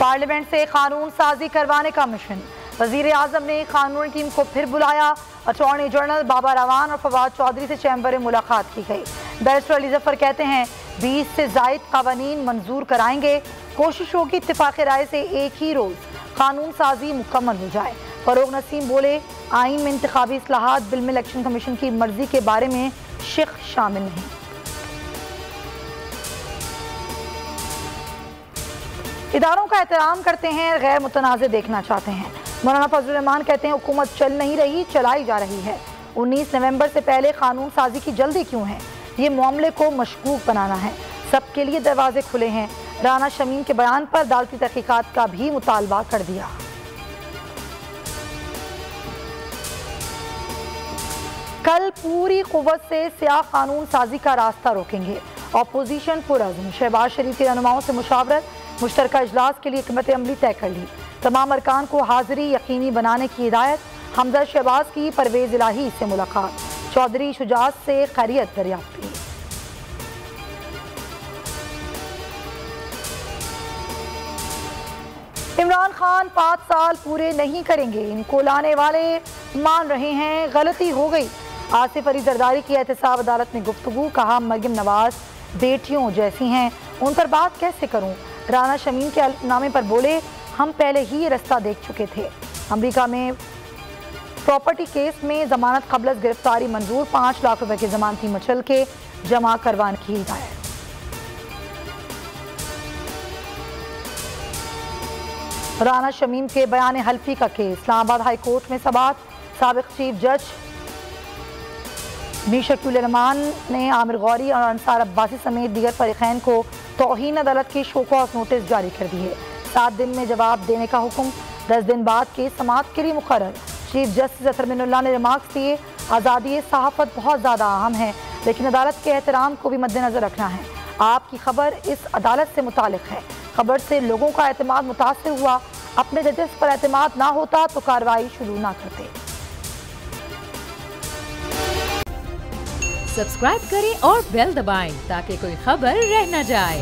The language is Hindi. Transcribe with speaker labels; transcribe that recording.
Speaker 1: पार्लियामेंट से कानून साजी करवाने का मिशन। वजीर आजम ने कानूनी टीम को फिर बुलाया। अटॉर्नी जनरल बाबा रवान और फवाद चौधरी से चैम्बर में मुलाकात की गई। बैरिस्टर अली जफर कहते हैं 20 से जायद कानून मंजूर कराएंगे। कोशिश होगी इत्तेफाक राय से एक ही रोज कानून साजी मुकम्मल हो जाए। फरोग नसीम बोले, आइन में इंतखाबी इस्लाहात बिल में इलेक्शन कमीशन की मर्जी के बारे में शिक शामिल नहीं। इदारों का एहतराम करते हैं, गैर मुतनाज़ देखना चाहते हैं। मौलाना फजलुर रहमान कहते हैं हुकूमत चल नहीं रही, चलाई जा रही है। 19 नवंबर से पहले कानून साजी की जल्दी क्यों है? ये मामले को मशकूक बनाना है। सबके लिए दरवाजे खुले हैं। राना शमीम के बयान पर अदालती तहकीकात का भी मुतालबा कर दिया। कल पूरी कुव्वत से सियाह कानून साजी का रास्ता रोकेंगे। अपोजिशन पुरअज़्म। शहबाज शरीफ के रहनुमाओं से मुशावरत, मुश्तरका इजलास के लिए हिकमत अमली तय कर ली। तमाम अरकान को हाजिरी यकीनी बनाने की हिदायत। हमजा शहबाज की परवेज इलाही से मुलाकात। चौधरी शुजात से खैरियत दरियाफ्त की। इमरान खान 5 साल पूरे नहीं करेंगे, इनको लाने वाले मान रहे हैं गलती हो गई। आसिफ अली जरदारी की एहतसाब अदालत में गुफ्तगू। कहा मरियम नवाज बेटियों जैसी हैं, उन पर बात कैसे करूं। राना शमीम के अलनामे पर बोले, हम पहले ही ये रास्ता देख चुके थे। अमेरिका में प्रॉपर्टी केस में जमानत कबल गिरफ्तारी मंजूर। 5 लाख रुपए की जमानती मचल के जमा करवाने की हिदायत। राना शमीम के बयान हल्फी का केस इस्लामाबाद हाई कोर्ट में समाअत। साबिक चीफ जज मीशकुल रहमान ने आमिर गौरी और अंसार अब्बासी समेत दीगर फरीकैन को तौहीन अदालत की शो कॉज नोटिस जारी कर दिए। 7 दिन में जवाब देने का हुक्म। 10 दिन बाद केस समाअत के लिए मुकर्रर। चीफ जस्टिस अतर मिनुल्लाह ने रिमार्क्स दिए, आज़ादी सहाफ़त बहुत ज़्यादा अहम है, लेकिन अदालत के एहतराम को भी मद्देनजर रखना है। आपकी खबर इस अदालत से मुतालिक है। खबर से लोगों का एतमाद मुतासिर हुआ। अपने जजेस पर एतमाद ना होता तो कार्रवाई शुरू ना करते।
Speaker 2: सब्सक्राइब करें और बेल दबाएं ताकि कोई खबर रह न जाए।